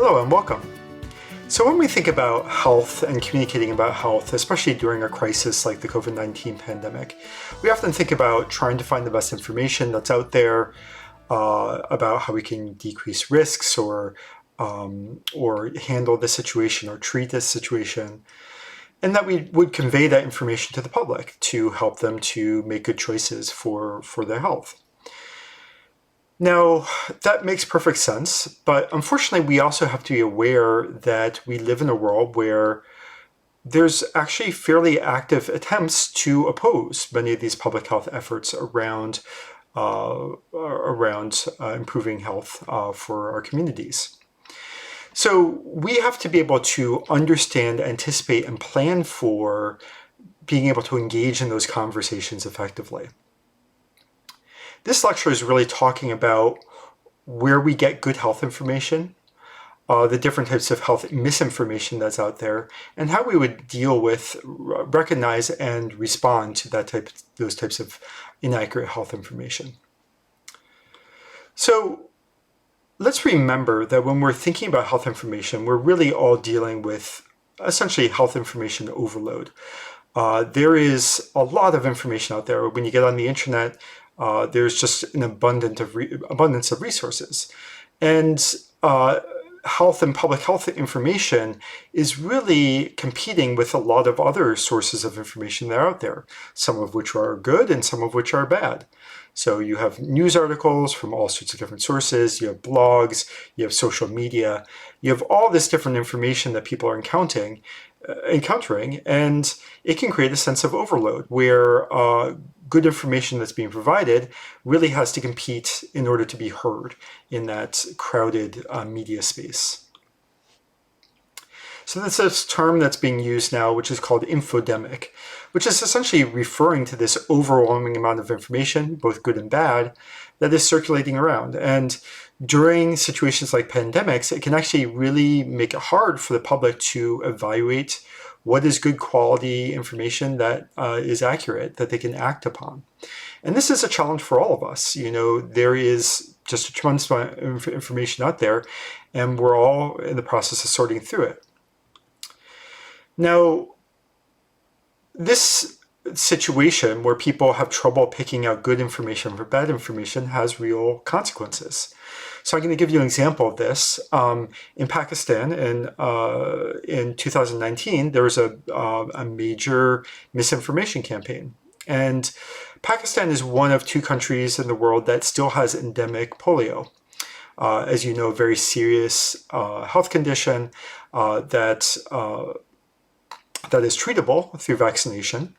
Hello and welcome. So when we think about health and communicating about health, especially during a crisis like the COVID-19 pandemic, we often think about trying to find the best information that's out there about how we can decrease risks or handle the situation or treat this situation, and that we would convey that information to the public to help them to make good choices for their health. Now, that makes perfect sense, but unfortunately we also have to be aware that we live in a world where there's actually fairly active attempts to oppose many of these public health efforts around improving health for our communities. So we have to be able to understand, anticipate, and plan for being able to engage in those conversations effectively. This lecture is really talking about where we get good health information, the different types of health misinformation that's out there, and how we would deal with, recognize, and respond to those types of inaccurate health information. So let's remember that when we're thinking about health information, we're really all dealing with essentially health information overload. There is a lot of information out there. When you get on the internet, there's just an abundance of resources. And health and public health information is really competing with a lot of other sources of information that are out there, some of which are good and some of which are bad. So you have news articles from all sorts of different sources, you have blogs, you have social media, you have all this different information that people are encountering, and it can create a sense of overload where good information that's being provided really has to compete in order to be heard in that crowded media space. So there's this term that's being used now, which is called infodemic, which is essentially referring to this overwhelming amount of information, both good and bad, that is circulating around. And during situations like pandemics, it can actually really make it hard for the public to evaluate what is good quality information that is accurate, that they can act upon. And this is a challenge for all of us. You know, there is just a tremendous amount of information out there, and we're all in the process of sorting through it. Now, this situation where people have trouble picking out good information from bad information has real consequences. So I'm going to give you an example of this. In Pakistan, in 2019, there was a major misinformation campaign. And Pakistan is one of two countries in the world that still has endemic polio. As you know, a very serious health condition that is treatable through vaccination.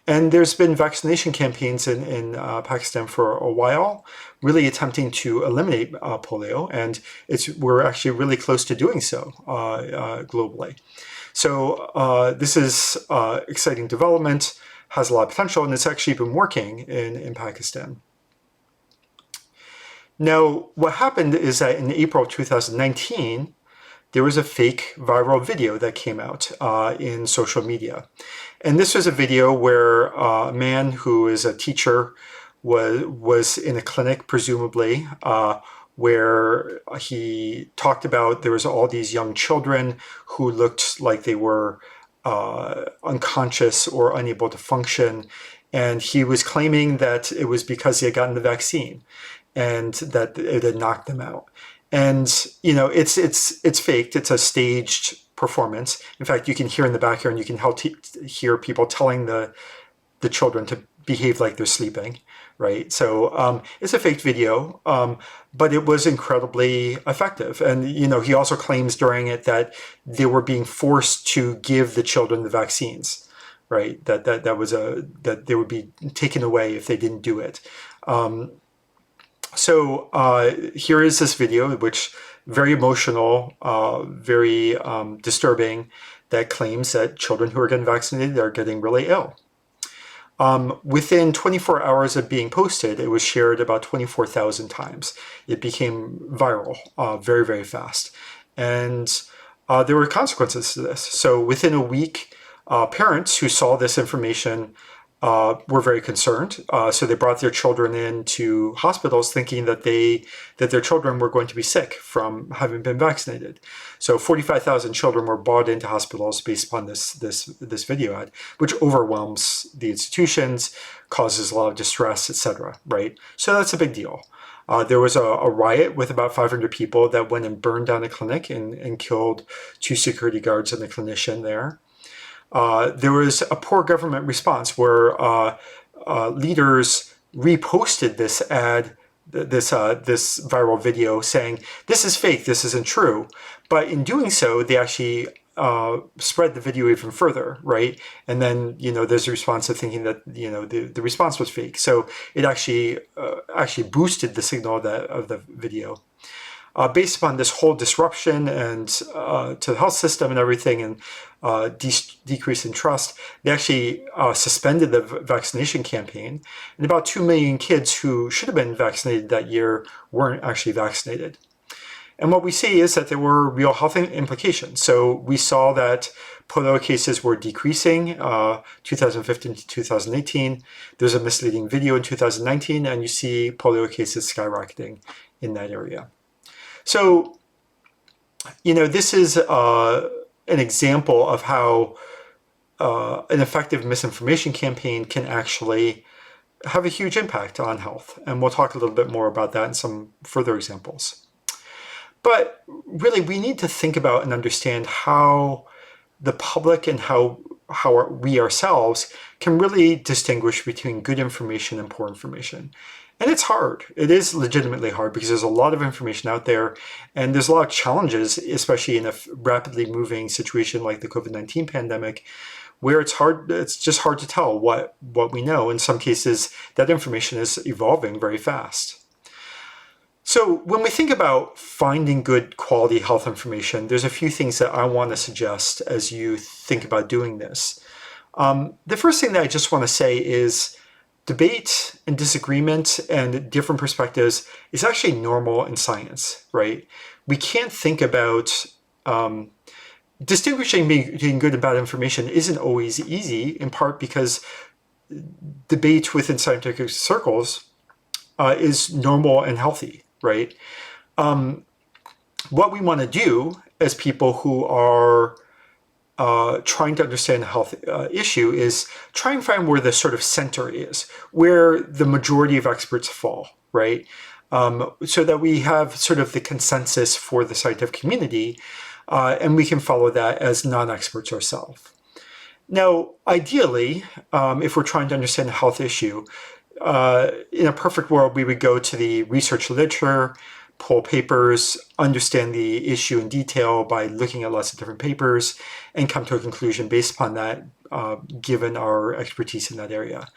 And there's been vaccination campaigns in Pakistan for a while, really attempting to eliminate polio, and we're actually really close to doing so globally. So this is exciting development, has a lot of potential, and it's actually been working in Pakistan. Now, what happened is that in April 2019, there was a fake viral video that came out in social media. And this was a video where a man who is a teacher was in a clinic, presumably, where he talked about there was all these young children who looked like they were unconscious or unable to function. And he was claiming that it was because he had gotten the vaccine and that it had knocked them out. And, you know, it's faked. It's a staged performance. In fact, you can hear in the background, you can hear people telling the children to behave like they're sleeping, right? So it's a faked video, but it was incredibly effective. And, you know, he also claims during it that they were being forced to give the children the vaccines, right? That they would be taken away if they didn't do it. So here is this video, which very emotional, very disturbing, that claims that children who are getting vaccinated are getting really ill. Within 24 hours of being posted, it was shared about 24,000 times. It became viral very, very fast. And there were consequences to this. So within a week, parents who saw this information were very concerned. So they brought their children into hospitals thinking that their children were going to be sick from having been vaccinated. So 45,000 children were brought into hospitals based upon this video ad, which overwhelms the institutions, causes a lot of distress, etc. Right? So that's a big deal. There was a riot with about 500 people that went and burned down a clinic and killed 2 security guards and a clinician there. There was a poor government response where leaders reposted this ad, this viral video, saying, this is fake, this isn't true. But in doing so, they actually spread the video even further, right? And then, there's a response to thinking that, the response was fake. So it actually boosted the signal of the video. Based upon this whole disruption and to the health system and everything, and decrease in trust, they actually suspended the vaccination campaign. And about 2 million kids who should have been vaccinated that year weren't actually vaccinated. And what we see is that there were real health implications. So we saw that polio cases were decreasing 2015 to 2018. There's a misleading video in 2019, and you see polio cases skyrocketing in that area. So, this is an example of how an effective misinformation campaign can actually have a huge impact on health. And we'll talk a little bit more about that in some further examples. But really, we need to think about and understand how the public and how we ourselves can really distinguish between good information and poor information. And it's hard. It is legitimately hard because there's a lot of information out there, and there's a lot of challenges, especially in a rapidly moving situation like the COVID-19 pandemic, where it's hard. It's just hard to tell what we know. In some cases, that information is evolving very fast. So when we think about finding good quality health information, there's a few things that I want to suggest as you think about doing this. The first thing that I just want to say is debate and disagreement and different perspectives is actually normal in science, right? We can't think about distinguishing between good and bad information isn't always easy, in part because debate within scientific circles is normal and healthy, right? What we want to do as people who are trying to understand a health issue is try and find where the sort of center is, where the majority of experts fall, right? So that we have sort of the consensus for the scientific community, and we can follow that as non-experts ourselves. Now, ideally, if we're trying to understand a health issue, in a perfect world, we would go to the research literature, pull papers, understand the issue in detail by looking at lots of different papers, and come to a conclusion based upon that, given our expertise in that area.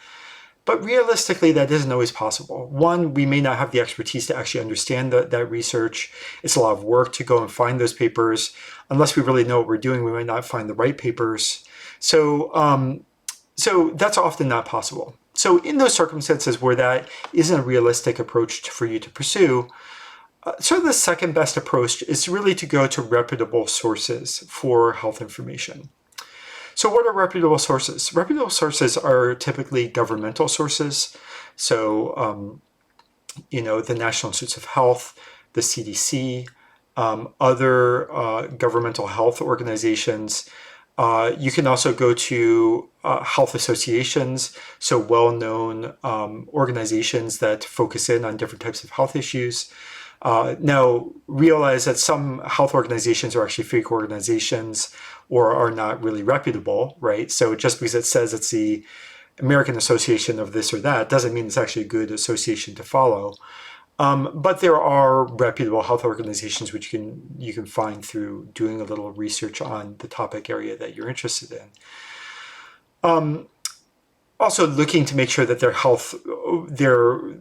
But realistically, that isn't always possible. One, we may not have the expertise to actually understand that research. It's a lot of work to go and find those papers. Unless we really know what we're doing, we might not find the right papers. So that's often not possible. So in those circumstances where that isn't a realistic approach for you to pursue, sort of the second best approach is really to go to reputable sources for health information. So what are reputable sources? Reputable sources are typically governmental sources. So, the National Institutes of Health, the CDC, other governmental health organizations. You can also go to health associations, so well-known organizations that focus in on different types of health issues. Now, realize that some health organizations are actually fake organizations or are not really reputable, right? So just because it says it's the American Association of this or that doesn't mean it's actually a good association to follow. But there are reputable health organizations which you can find through doing a little research on the topic area that you're interested in. Also looking to make sure that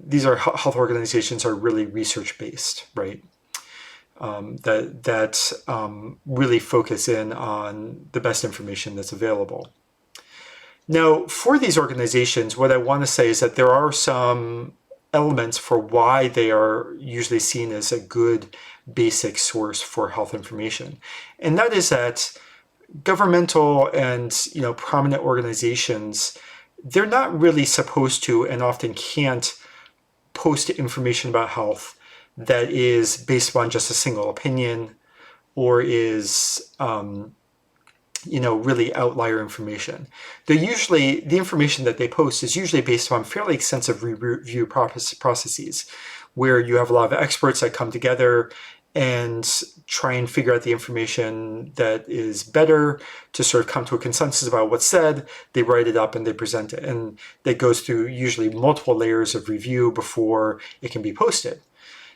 these health organizations are really research-based, right? That really focus in on the best information that's available. Now, for these organizations, what I want to say is that there are some elements for why they are usually seen as a good basic source for health information. And that is that governmental and prominent organizations they're not really supposed to and often can't post information about health that is based upon just a single opinion or is really outlier information. The information that they post is usually based on fairly extensive review processes, where you have a lot of experts that come together and try and figure out the information that is better to sort of come to a consensus about what's said. They write it up and they present it. And that goes through usually multiple layers of review before it can be posted.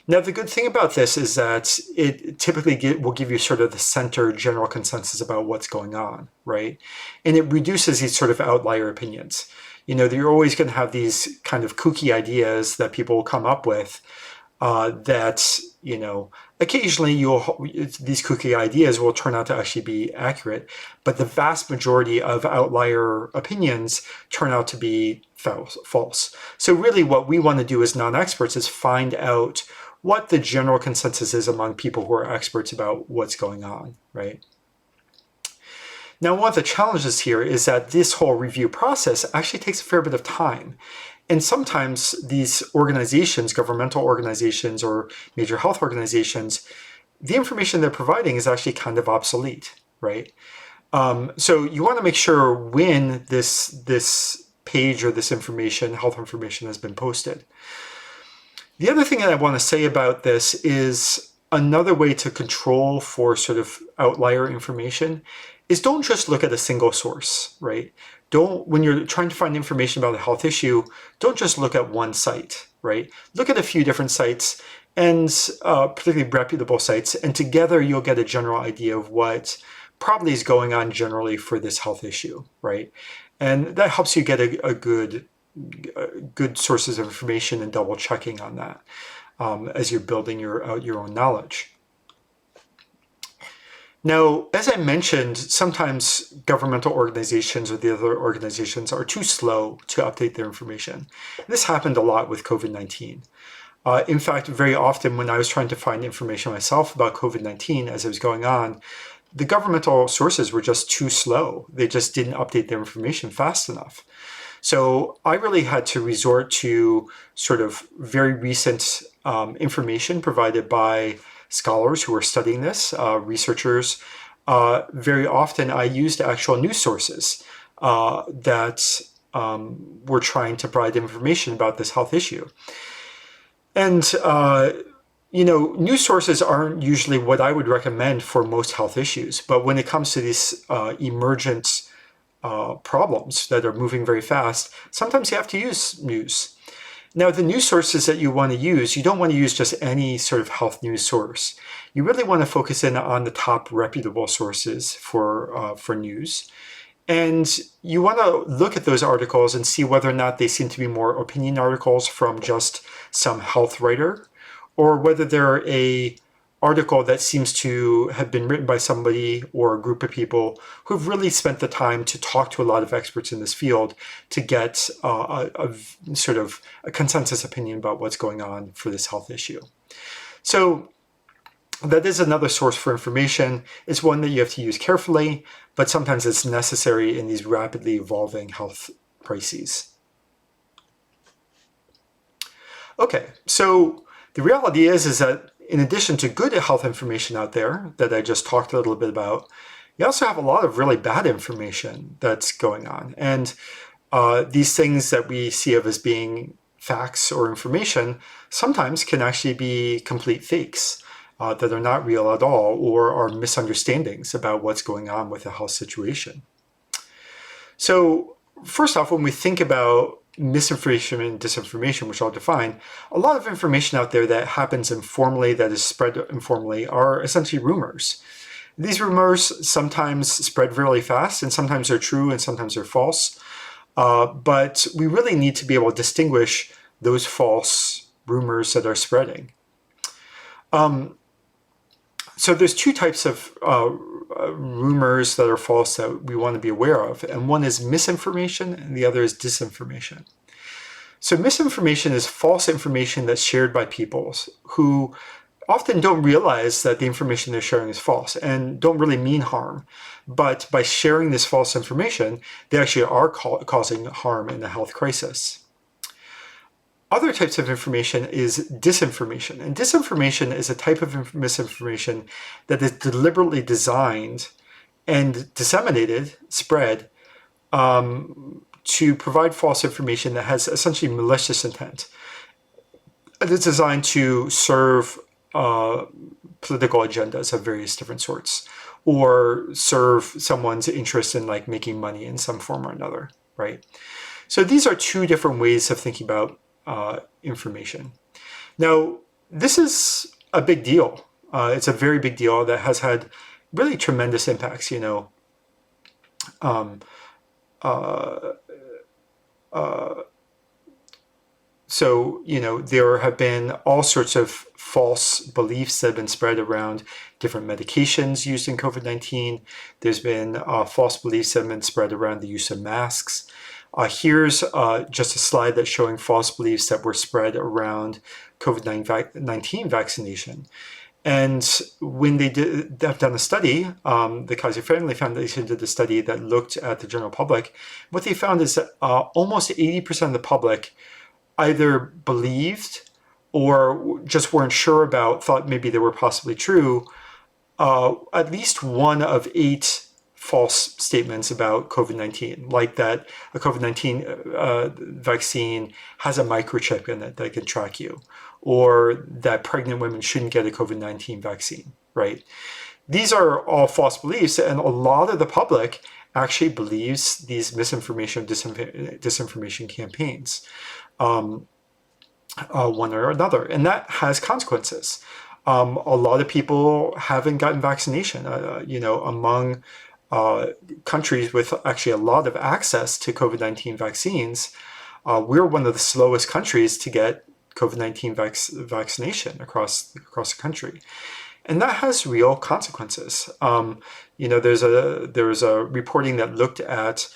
Now, the good thing about this is that it typically will give you sort of the center general consensus about what's going on, right? And it reduces these sort of outlier opinions. You're always going to have these kind of kooky ideas that people will come up with that, occasionally these kooky ideas will turn out to actually be accurate, but the vast majority of outlier opinions turn out to be false. So really what we want to do as non-experts is find out what the general consensus is among people who are experts about what's going on, right? Now, one of the challenges here is that this whole review process actually takes a fair bit of time. And sometimes these organizations, governmental organizations or major health organizations, the information they're providing is actually kind of obsolete, right? So you want to make sure when this page or this information, health information, has been posted. The other thing that I want to say about this is another way to control for sort of outlier information is don't just look at a single source, right? When you're trying to find information about a health issue, don't just look at one site, right? Look at a few different sites, and particularly reputable sites, and together you'll get a general idea of what probably is going on generally for this health issue, right? And that helps you get a good sources of information and double checking on that as you're building your own knowledge. Now, as I mentioned, sometimes governmental organizations or the other organizations are too slow to update their information. This happened a lot with COVID-19. In fact, very often when I was trying to find information myself about COVID-19 as it was going on, the governmental sources were just too slow. They just didn't update their information fast enough. So I really had to resort to sort of very recent information provided by scholars who were studying this, researchers. Very often I used actual news sources that were trying to provide information about this health issue. And, news sources aren't usually what I would recommend for most health issues. But when it comes to these emergent problems that are moving very fast, sometimes you have to use news. Now, the news sources that you want to use, you don't want to use just any sort of health news source. You really want to focus in on the top reputable sources for news. And you want to look at those articles and see whether or not they seem to be more opinion articles from just some health writer, or whether they're a article that seems to have been written by somebody or a group of people who've really spent the time to talk to a lot of experts in this field to get a sort of a consensus opinion about what's going on for this health issue. So that is another source for information. It's one that you have to use carefully, but sometimes it's necessary in these rapidly evolving health crises. Okay, so the reality is that in addition to good health information out there that I just talked a little bit about, you also have a lot of really bad information that's going on. And these things that we see of as being facts or information sometimes can actually be complete fakes that are not real at all, or are misunderstandings about what's going on with the health situation. So first off, when we think about misinformation and disinformation, which I'll define, a lot of information out there that happens informally, that is spread informally, are essentially rumors. These rumors sometimes spread really fast, and sometimes they're true and sometimes they're false. But we really need to be able to distinguish those false rumors that are spreading. So there's two types of rumors that are false that we want to be aware of, and one is misinformation and the other is disinformation. So misinformation is false information that's shared by people who often don't realize that the information they're sharing is false and don't really mean harm. But by sharing this false information, they actually are causing harm in the health crisis. Other types of information is disinformation. And disinformation is a type of misinformation that is deliberately designed and disseminated, spread, to provide false information that has essentially malicious intent. It's designed to serve political agendas of various different sorts, or serve someone's interest in like making money in some form or another, right? So these are two different ways of thinking about information. Now, this is a big deal. It's a very big deal that has had really tremendous impacts, you know. So, you know, there have been all sorts of false beliefs that have been spread around different medications used in COVID-19. There's been false beliefs that have been spread around the use of masks. Here's just a slide that's showing false beliefs that were spread around COVID-19 vaccination. And when they have done a study, the Kaiser Family Foundation did a study that looked at the general public. What they found is that almost 80% of the public either believed or just weren't sure about, thought maybe they were possibly true, at least one of 8 false statements about COVID-19, like that a COVID-19 vaccine has a microchip in it that can track you, or that pregnant women shouldn't get a COVID-19 vaccine, right? These are all false beliefs, and a lot of the public actually believes these misinformation, disinformation campaigns, one or another, and that has consequences. A lot of people haven't gotten vaccination, you know, among countries with actually a lot of access to COVID-19 vaccines. We're one of the slowest countries to get COVID-19 vaccination across the country. And that has real consequences. You know, there was a reporting that looked at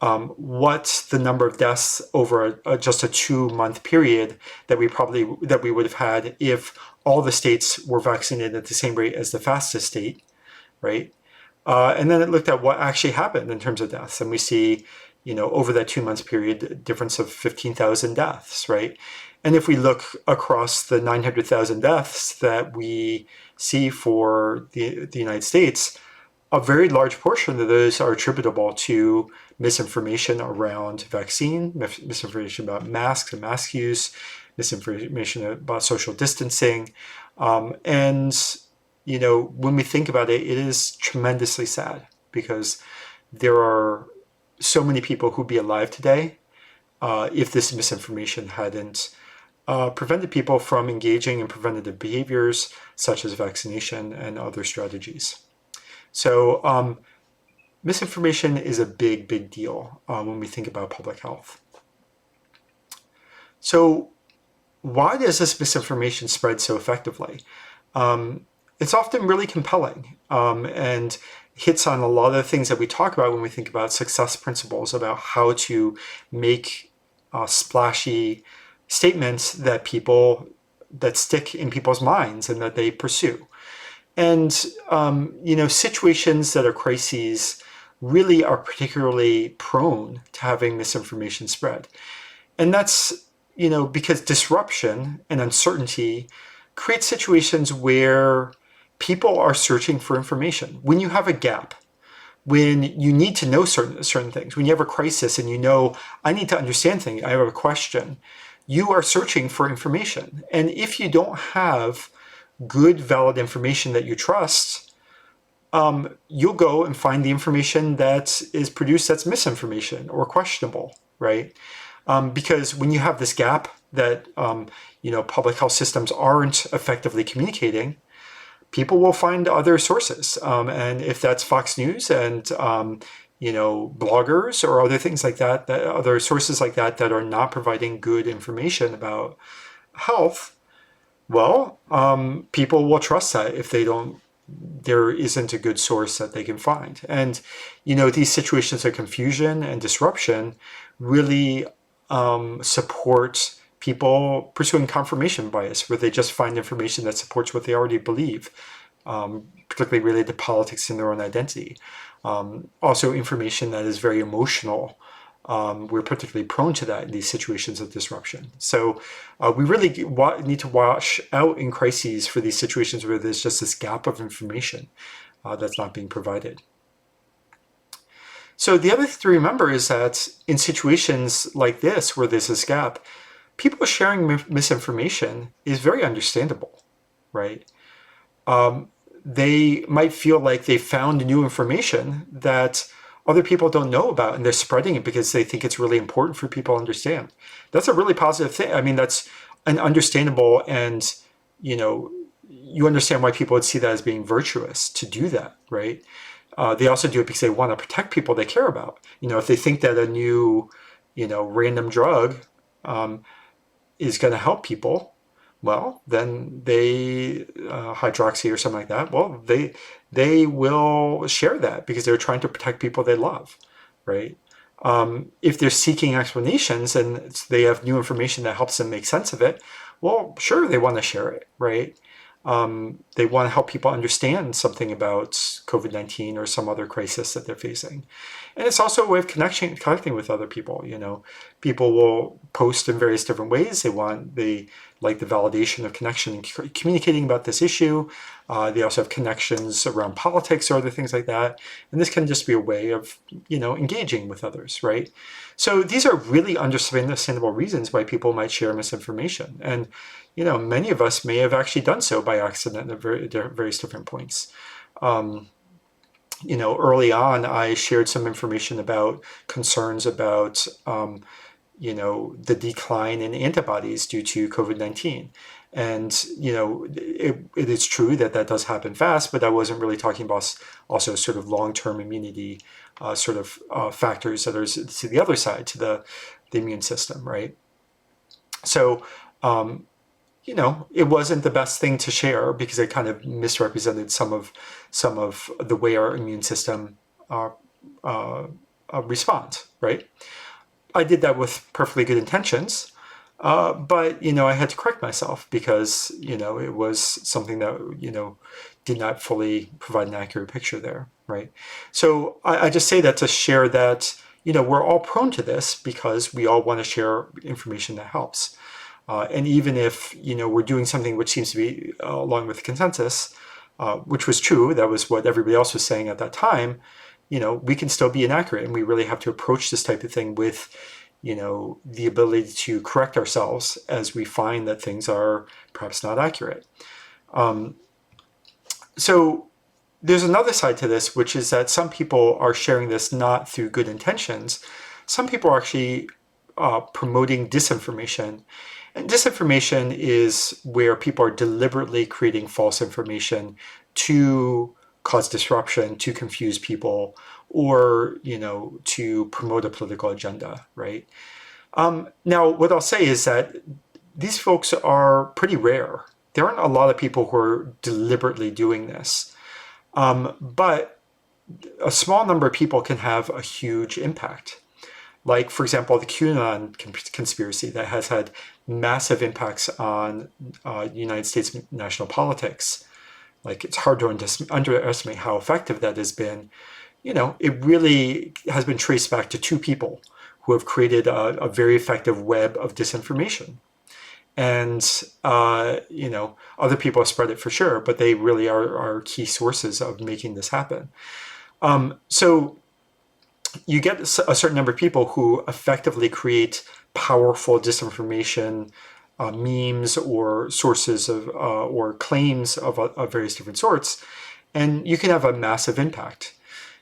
what the number of deaths over just a 2-month period that we would have had if all the states were vaccinated at the same rate as the fastest state, right? And then it looked at what actually happened in terms of deaths, and we see, you know, over that 2 months period, a difference of 15,000 deaths, right? And if we look across the 900,000 deaths that we see for the United States, a very large portion of those are attributable to misinformation around vaccine, misinformation about masks and mask use, misinformation about social distancing. And, you know, when we think about it, it is tremendously sad because there are so many people who'd be alive today if this misinformation hadn't prevented people from engaging in preventative behaviors such as vaccination and other strategies. So misinformation is a big, big deal when we think about public health. So why does this misinformation spread so effectively? It's often really compelling and hits on a lot of the things that we talk about when we think about success principles, about how to make splashy statements that stick in people's minds and that they pursue. And, you know, situations that are crises really are particularly prone to having misinformation spread. And that's, you know, because disruption and uncertainty create situations where people are searching for information. When you have a gap, when you need to know certain things, when you have a crisis and you know, I need to understand things, I have a question, you are searching for information. And if you don't have good, valid information that you trust, you'll go and find the information that is produced that's misinformation or questionable, right? Because when you have this gap that, you know, public health systems aren't effectively communicating, people will find other sources. And if that's Fox News and, you know, bloggers or other things like that, other sources like that are not providing good information about health, well, people will trust that if there isn't a good source that they can find. And, you know, these situations of confusion and disruption really support people pursuing confirmation bias, where they just find information that supports what they already believe, particularly related to politics and their own identity. Also information that is very emotional. We're particularly prone to that in these situations of disruption. So we really need to watch out in crises for these situations where there's just this gap of information that's not being provided. So the other thing to remember is that in situations like this, where there's this gap, people sharing misinformation is very understandable, right? They might feel like they found new information that other people don't know about, and they're spreading it because they think it's really important for people to understand. That's a really positive thing. I mean, that's an understandable, and you understand why people would see that as being virtuous to do that, right? They also do it because they want to protect people they care about. If they think that a new, random drug is going to help people, well, then they, hydroxy or something like that, well, they will share that because they're trying to protect people they love, right? If they're seeking explanations and they have new information that helps them make sense of it, well, sure, they want to share it, right? They want to help people understand something about COVID-19 or some other crisis that they're facing. And it's also a way of connecting with other people. People will post in various different ways. They like the validation of connection and communicating about this issue. They also have connections around politics or other things like that. And this can just be a way of, engaging with others, right? So these are really understandable reasons why people might share misinformation. And, many of us may have actually done so by accident at various different points. Early on, I shared some information about concerns about, the decline in antibodies due to COVID-19. And, it is true that does happen fast, but I wasn't really talking about also sort of long-term immunity factors that are to the other side, to the immune system, right? So, it wasn't the best thing to share because it kind of misrepresented some of the way our immune system responds, right? I did that with perfectly good intentions, but I had to correct myself because it was something that did not fully provide an accurate picture there, right? So I just say that to share that we're all prone to this because we all want to share information that helps. And even if, we're doing something which seems to be along with the consensus, which was true, that was what everybody else was saying at that time, we can still be inaccurate. And we really have to approach this type of thing with, the ability to correct ourselves as we find that things are perhaps not accurate. So there's another side to this, which is that some people are sharing this not through good intentions. Some people are actually promoting disinformation. And disinformation is where people are deliberately creating false information to cause disruption, to confuse people, or, to promote a political agenda, right? Now, what I'll say is that these folks are pretty rare. There aren't a lot of people who are deliberately doing this. But a small number of people can have a huge impact. Like, for example, the QAnon conspiracy that has had massive impacts on United States national politics. Like, it's hard to underestimate how effective that has been. It really has been traced back to two people who have created a very effective web of disinformation. And, other people have spread it for sure, but they really are key sources of making this happen. So you get a certain number of people who effectively create powerful disinformation memes or sources of or claims of various different sorts, and you can have a massive impact.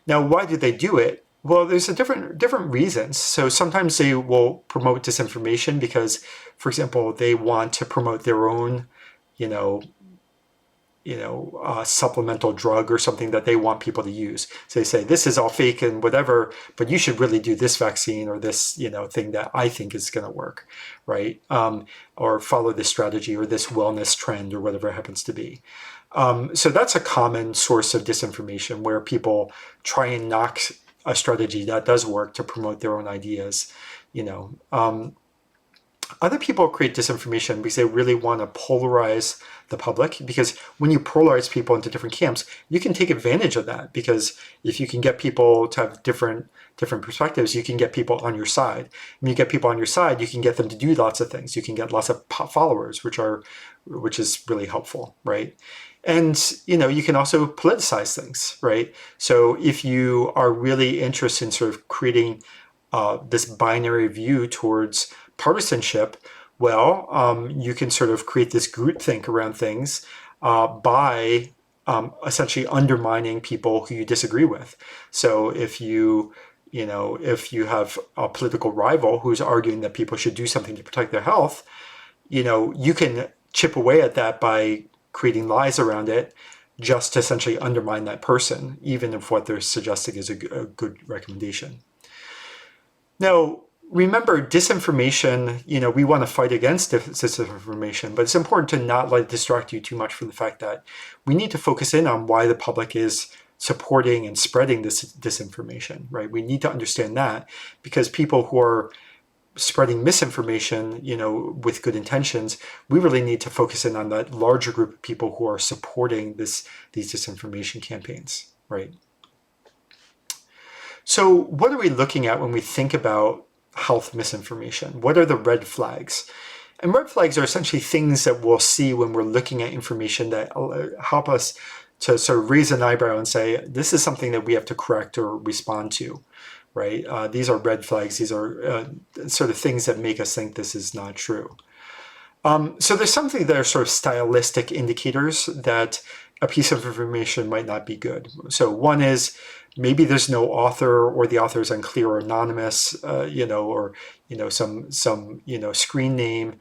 Now, why do they do it? Well, there's a different reasons. So sometimes they will promote disinformation because, for example, they want to promote their own, supplemental drug or something that they want people to use. So they say, this is all fake and whatever, but you should really do this vaccine or this, thing that I think is going to work, right? Or follow this strategy or this wellness trend or whatever it happens to be. So that's a common source of disinformation where people try and knock a strategy that does work to promote their own ideas, Other people create disinformation because they really want to polarize the public, because when you polarize people into different camps, you can take advantage of that, because if you can get people to have different perspectives, you can get people on your side. When you get people on your side, you can get them to do lots of things. You can get lots of followers, which is really helpful, right? And you can also politicize things, right? So if you are really interested in sort of creating this binary view towards partisanship, well, you can sort of create this groupthink around things by essentially undermining people who you disagree with. So if you have a political rival who's arguing that people should do something to protect their health, you can chip away at that by creating lies around it, just to essentially undermine that person, even if what they're suggesting is a good recommendation. Now, remember, disinformation, we want to fight against disinformation, but it's important to not let it distract you too much from the fact that we need to focus in on why the public is supporting and spreading this disinformation, right? We need to understand that, because people who are spreading misinformation, with good intentions, we really need to focus in on that larger group of people who are supporting these disinformation campaigns, right? So what are we looking at when we think about health misinformation? What are the red flags? And red flags are essentially things that we'll see when we're looking at information that help us to sort of raise an eyebrow and say, this is something that we have to correct or respond to, right? These are red flags. These are sort of things that make us think this is not true. So there's something that are sort of stylistic indicators that a piece of information might not be good. So one is, maybe there's no author, or the author is unclear or anonymous, or some screen name,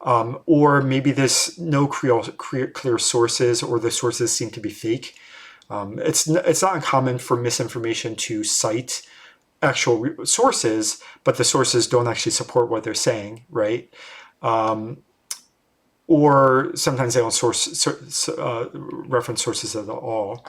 or maybe there's no clear sources, or the sources seem to be fake. It's not uncommon for misinformation to cite actual sources, but the sources don't actually support what they're saying, right? Or sometimes they don't reference sources at all.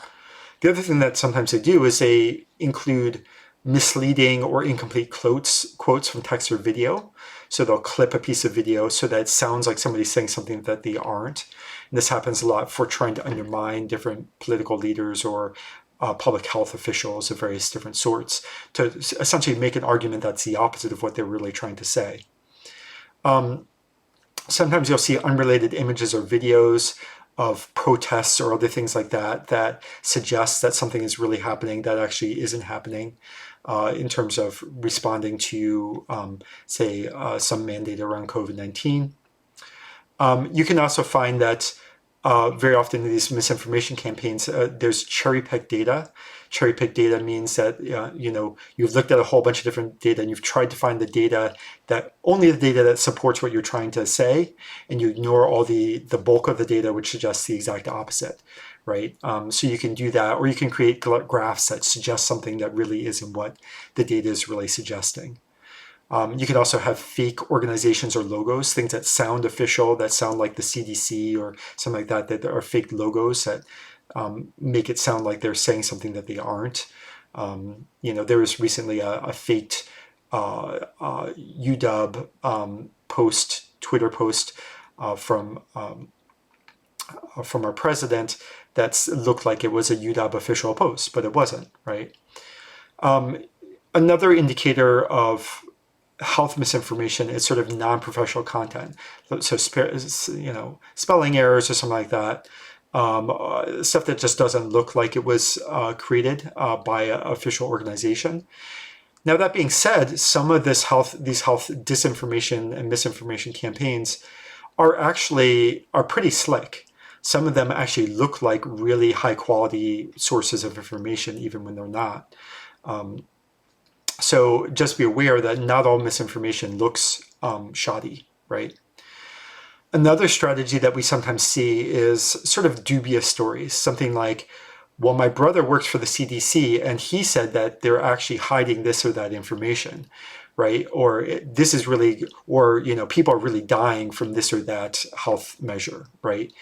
The other thing that sometimes they do is they include misleading or incomplete quotes from text or video. So they'll clip a piece of video so that it sounds like somebody's saying something that they aren't. And this happens a lot for trying to undermine different political leaders or public health officials of various different sorts, to essentially make an argument that's the opposite of what they're really trying to say. Sometimes you'll see unrelated images or videos of protests or other things like that that suggest that something is really happening that actually isn't happening, in terms of responding to, say, some mandate around COVID-19. You can also find that very often in these misinformation campaigns, there's cherry-picked data. Cherry-picked data means that you've looked at a whole bunch of different data and you've tried to find only the data that supports what you're trying to say, and you ignore all the bulk of the data which suggests the exact opposite, right? So you can do that, or you can create graphs that suggest something that really isn't what the data is really suggesting. You can also have fake organizations or logos, things that sound official, that sound like the CDC or something like that, that are fake logos that make it sound like they're saying something that they aren't. There was recently a faked UW Twitter post from our president that looked like it was a UW official post, but it wasn't, right? Another indicator of health misinformation is sort of non-professional content. So, spelling errors or something like that. Stuff that just doesn't look like it was created by an official organization. Now, that being said, some of these health disinformation and misinformation campaigns are pretty slick. Some of them actually look like really high quality sources of information, even when they're not. So just be aware that not all misinformation looks shoddy, right? Another strategy that we sometimes see is sort of dubious stories. Something like, well, my brother works for the CDC and he said that they're actually hiding this or that information, right? Or people are really dying from this or that health measure, right?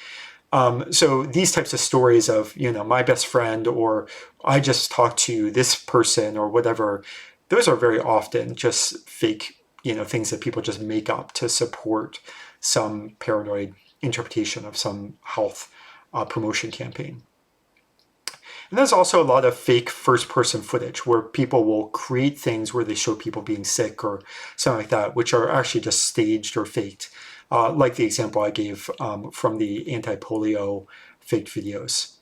So these types of stories of, my best friend, or I just talked to this person or whatever, those are very often just fake things that people just make up to support some paranoid interpretation of some health promotion campaign. And there's also a lot of fake first-person footage where people will create things where they show people being sick or something like that, which are actually just staged or faked, like the example I gave from the anti-polio faked videos.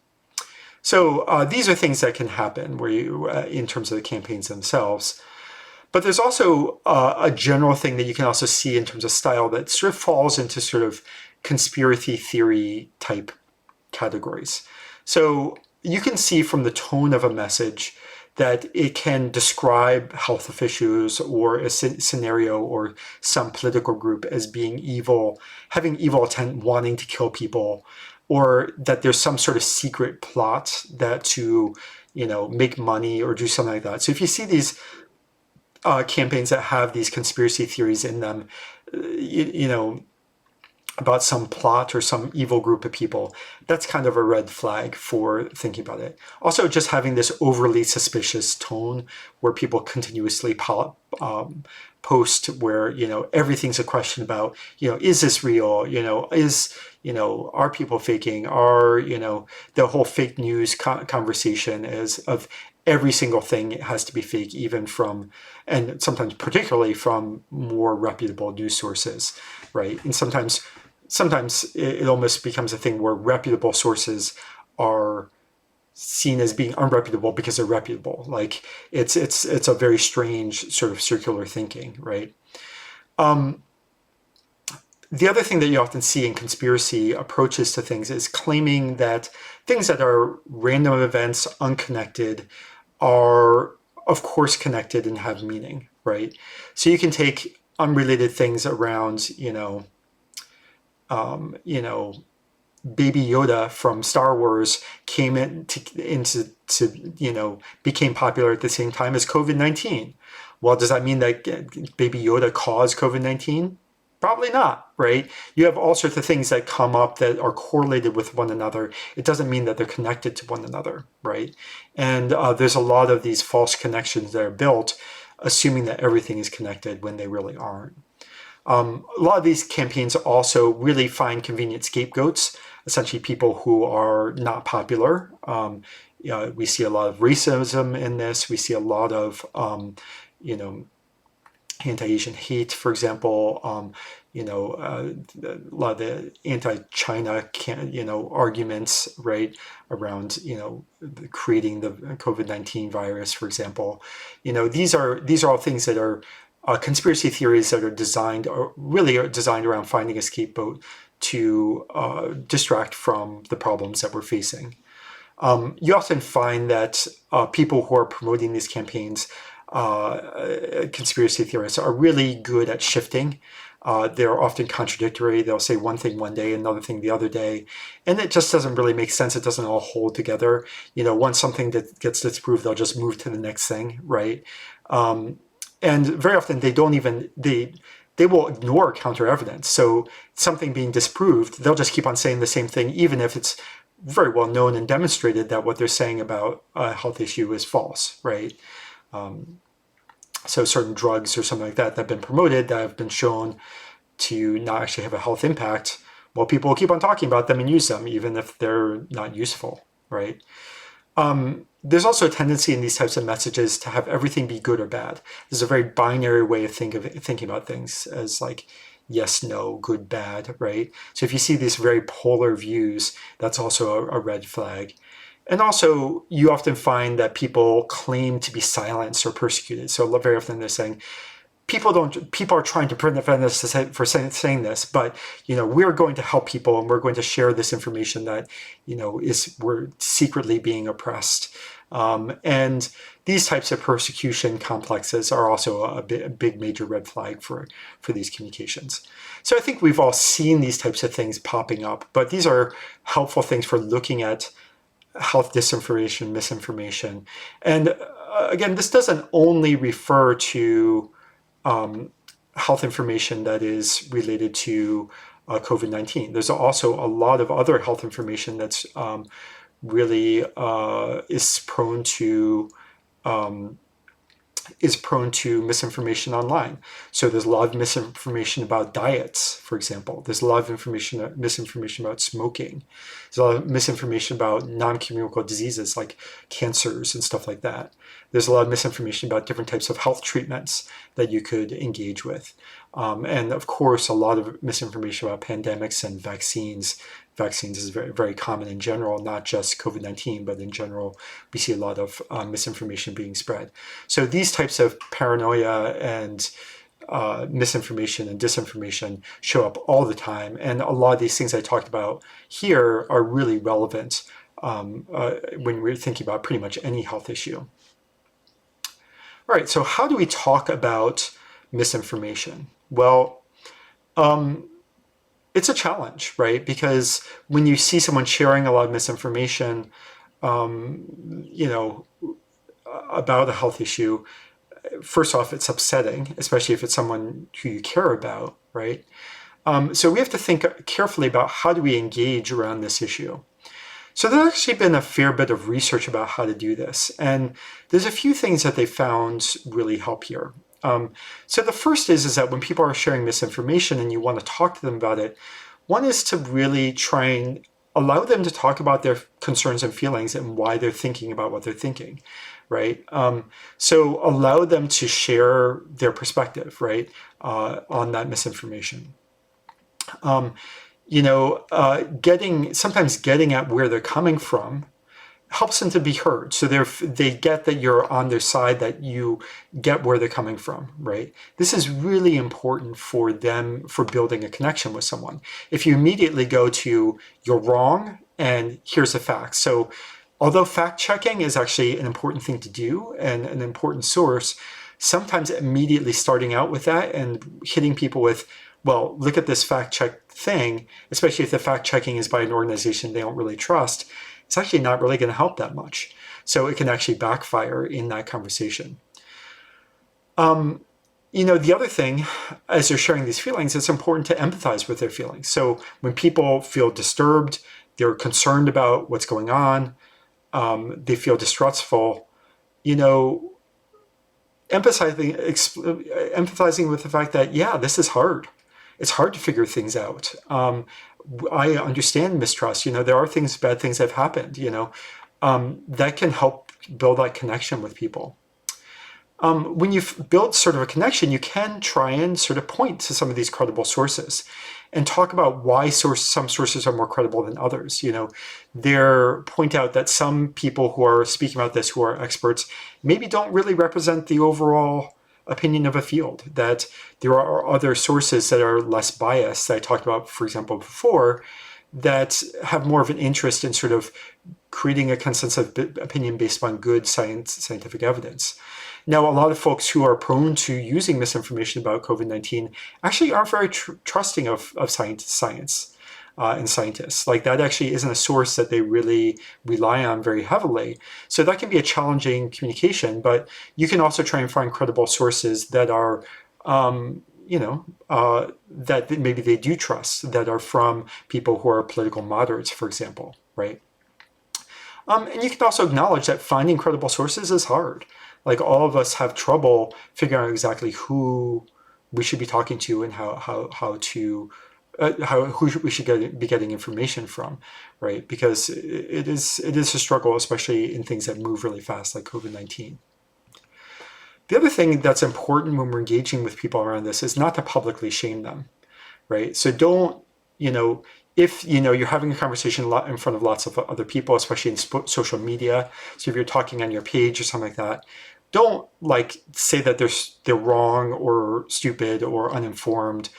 So these are things that can happen where you, in terms of the campaigns themselves. But there's also a general thing that you can also see in terms of style that sort of falls into sort of conspiracy theory type categories. So you can see from the tone of a message that it can describe health officials or a scenario or some political group as being evil, having evil intent, wanting to kill people, or that there's some sort of secret plot that to, make money or do something like that. So if you see these campaigns that have these conspiracy theories in them, about some plot or some evil group of people, that's kind of a red flag for thinking about it. Also, just having this overly suspicious tone where people continuously post where, everything's a question about, is this real? Are people faking? Are, the whole fake news conversation is of every single thing has to be fake, even from, and sometimes particularly from more reputable news sources, right? And sometimes it almost becomes a thing where reputable sources are seen as being unreputable because they're reputable. Like it's a very strange sort of circular thinking, right? The other thing that you often see in conspiracy approaches to things is claiming that things that are random events, unconnected, are of course connected and have meaning, right? So you can take unrelated things around, Baby Yoda from Star Wars came became popular at the same time as COVID-19. Well, does that mean that Baby Yoda caused COVID-19? Probably not, right? You have all sorts of things that come up that are correlated with one another. It doesn't mean that they're connected to one another, right? And there's a lot of these false connections that are built, assuming that everything is connected when they really aren't. A lot of these campaigns also really find convenient scapegoats, essentially people who are not popular. We see a lot of racism in this. We see a lot of, anti-Asian hate, for example. A lot of the anti-China, arguments, right, around, creating the COVID-19 virus, for example. These are all things that are conspiracy theories that are designed around finding a scapegoat to distract from the problems that we're facing. You often find that people who are promoting these campaigns, conspiracy theorists, are really good at shifting. They're often contradictory. They'll say one thing one day, another thing the other day, and it just doesn't really make sense. It doesn't all hold together. Once something that gets disproved, they'll just move to the next thing, right? And very often they will ignore counter evidence. So something being disproved, they'll just keep on saying the same thing, even if it's very well known and demonstrated that what they're saying about a health issue is false, right? So certain drugs or something like that have been promoted that have been shown to not actually have a health impact. Well, people will keep on talking about them and use them, even if they're not useful, right? There's also a tendency in these types of messages to have everything be good or bad. This is a very binary way of thinking about things as like yes, no, good, bad, right? So if you see these very polar views, that's also a red flag. And also, you often find that people claim to be silenced or persecuted. So very often they're saying, people are trying to prevent us for saying this, but we're going to help people and we're going to share this information that we're secretly being oppressed. And these types of persecution complexes are also a big major red flag for these communications. So I think we've all seen these types of things popping up, but these are helpful things for looking at health disinformation, misinformation. And again, this doesn't only refer to health information that is related to COVID-19. There's also a lot of other health information that's really is prone to is prone to misinformation online. So there's a lot of misinformation about diets, for example. There's a lot of misinformation about smoking. There's a lot of misinformation about non-communicable diseases like cancers and stuff like that. There's a lot of misinformation about different types of health treatments that you could engage with. And of course, a lot of misinformation about pandemics and vaccines. Vaccines is very, very common in general, not just COVID-19, but in general, we see a lot of misinformation being spread. So these types of paranoia and misinformation and disinformation show up all the time. And a lot of these things I talked about here are really relevant when we're thinking about pretty much any health issue. All right, so how do we talk about misinformation? Well, it's a challenge, right? Because when you see someone sharing a lot of misinformation, you know, about a health issue, first off, it's upsetting, especially if it's someone who you care about, right? So we have to think carefully about how do we engage around this issue. So there's actually been a fair bit of research about how to do this. And there's a few things that they found really help here. So the first is that when people are sharing misinformation and you want to talk to them about it, one is to really try and allow them to talk about their concerns and feelings and why they're thinking about what they're thinking, right? So allow them to share their perspective, right, on that misinformation. You know, sometimes getting at where they're coming from helps them to be heard. So they get that you're on their side, that you get where they're coming from, right? This is really important for them, for building a connection with someone. If you immediately go to, you're wrong, and here's the facts. So although fact checking is actually an important thing to do and an important source, sometimes immediately starting out with that and hitting people with, well, look at this fact check thing, especially if the fact checking is by an organization they don't really trust, it's actually not really going to help that much. So it can actually backfire in that conversation. You know, the other thing, as they're sharing these feelings, it's important to empathize with their feelings. So when people feel disturbed, they're concerned about what's going on, they feel distrustful, you know, empathizing with the fact that, yeah, this is hard. It's hard to figure things out. I understand mistrust. You know, there are things, bad things that have happened, you know, that can help build that connection with people. When you've built sort of a connection, you can try and sort of point to some of these credible sources and talk about why some sources are more credible than others. You know, point out that some people who are speaking about this, who are experts, maybe don't really represent the overall opinion of a field, that there are other sources that are less biased that I talked about, for example, before, that have more of an interest in sort of creating a consensus opinion based on good scientific evidence. Now, a lot of folks who are prone to using misinformation about COVID-19 actually aren't very trusting of science and scientists. Like, that actually isn't a source that they really rely on very heavily. So that can be a challenging communication, but you can also try and find credible sources that are, you know, that maybe they do trust, that are from people who are political moderates, for example, right? And you can also acknowledge that finding credible sources is hard. Like, all of us have trouble figuring out exactly who we should be talking to and who we should be getting information from, right? Because it is a struggle, especially in things that move really fast, like COVID-19. The other thing that's important when we're engaging with people around this is not to publicly shame them, right? So don't, you know, if, you know, you're having a conversation in front of lots of other people, especially in social media, so if you're talking on your page or something like that, don't like say that they're wrong or stupid or uninformed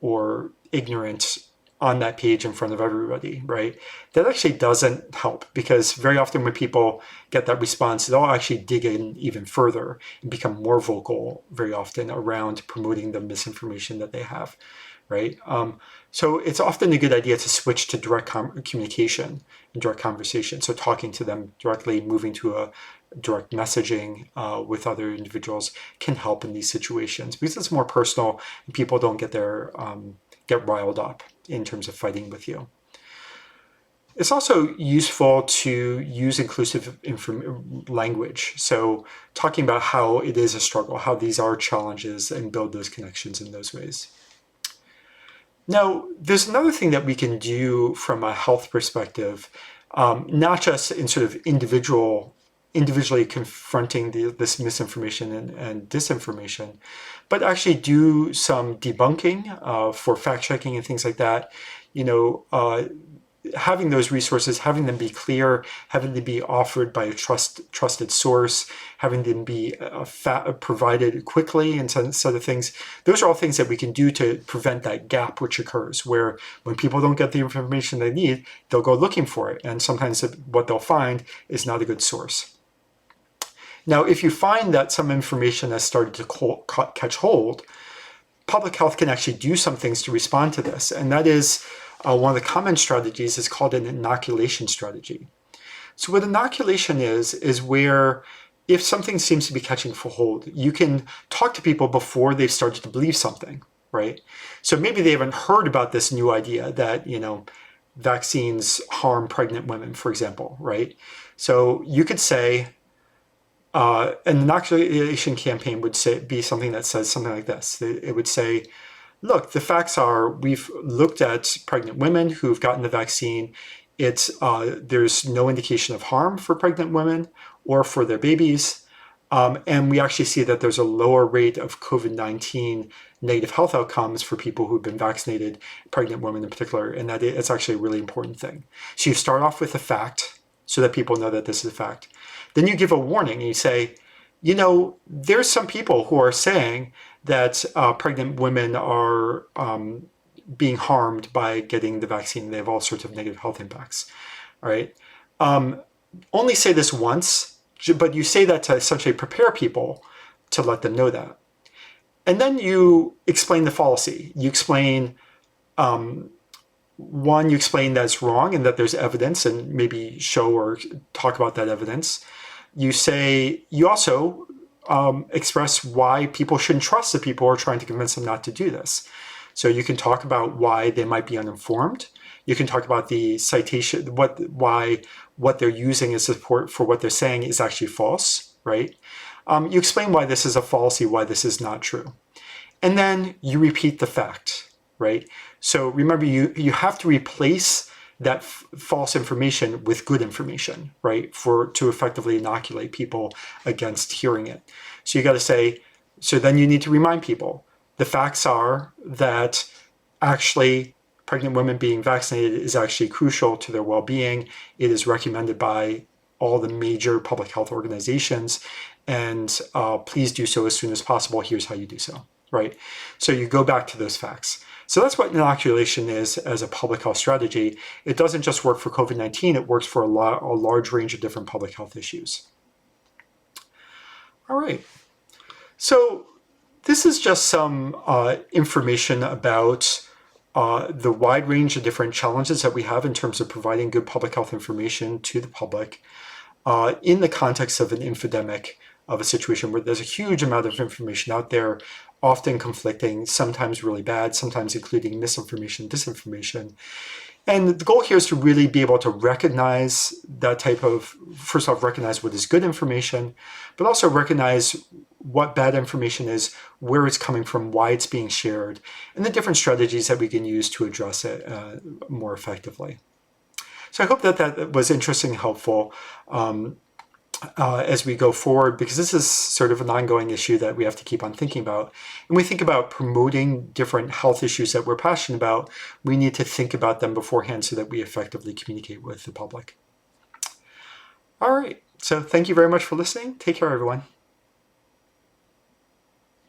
or ignorant on that page in front of everybody, right? That actually doesn't help, because very often when people get that response, they'll actually dig in even further and become more vocal very often around promoting the misinformation that they have, right? So it's often a good idea to switch to direct communication and direct conversation. So talking to them directly, moving to a direct messaging with other individuals can help in these situations, because it's more personal and people don't get riled up in terms of fighting with you. It's also useful to use inclusive language. So talking about how it is a struggle, how these are challenges, and build those connections in those ways. Now, there's another thing that we can do from a health perspective, not just in sort of individually confronting this misinformation and disinformation, but actually do some debunking for fact-checking and things like that. Having those resources, having them be clear, having them be offered by a trusted source, having them be provided quickly, and some sort of things. Those are all things that we can do to prevent that gap which occurs, where when people don't get the information they need, they'll go looking for it, and sometimes what they'll find is not a good source. Now, if you find that some information has started to catch hold, public health can actually do some things to respond to this, and that is one of the common strategies is called an inoculation strategy. So what inoculation is where if something seems to be catching hold, you can talk to people before they've started to believe something, right? So maybe they haven't heard about this new idea that, vaccines harm pregnant women, for example, right? So you could say, an inoculation campaign would be something that says something like this. It would say, look, the facts are we've looked at pregnant women who've gotten the vaccine. There's no indication of harm for pregnant women or for their babies. And we actually see that there's a lower rate of COVID-19 negative health outcomes for people who've been vaccinated, pregnant women in particular, and that it's actually a really important thing. So you start off with a fact so that people know that this is a fact. Then you give a warning and you say, there's some people who are saying that pregnant women are being harmed by getting the vaccine. They have all sorts of negative health impacts, all right? Only say this once, but you say that to essentially prepare people to let them know that. And then you explain the fallacy. You explain, you explain that it's wrong and that there's evidence, and maybe show or talk about that evidence. You also express why people shouldn't trust the people who are trying to convince them not to do this. So you can talk about why they might be uninformed. You can talk about the citation, why what they're using as support for what they're saying is actually false, right? You explain why this is a fallacy, why this is not true. And then you repeat the fact, right? So remember, you have to replace that false information with good information, right? To effectively inoculate people against hearing it. So you got to say, so then you need to remind people, the facts are that actually pregnant women being vaccinated is actually crucial to their well-being. It is recommended by all the major public health organizations, and please do so as soon as possible. Here's how you do so, right? So you go back to those facts. So that's what inoculation is as a public health strategy. It doesn't just work for COVID-19, it works for a large range of different public health issues. All right, so this is just some information about the wide range of different challenges that we have in terms of providing good public health information to the public in the context of an infodemic, of a situation where there's a huge amount of information out there, often conflicting, sometimes really bad, sometimes including misinformation, disinformation. And the goal here is to really be able to recognize that type of, first off, recognize what is good information, but also recognize what bad information is, where it's coming from, why it's being shared, and the different strategies that we can use to address it more effectively. So I hope that was interesting and helpful as we go forward, because this is sort of an ongoing issue that we have to keep on thinking about. And we think about promoting different health issues that we're passionate about. We need to think about them beforehand so that we effectively communicate with the public. All right, so thank you very much for listening. Take care, everyone.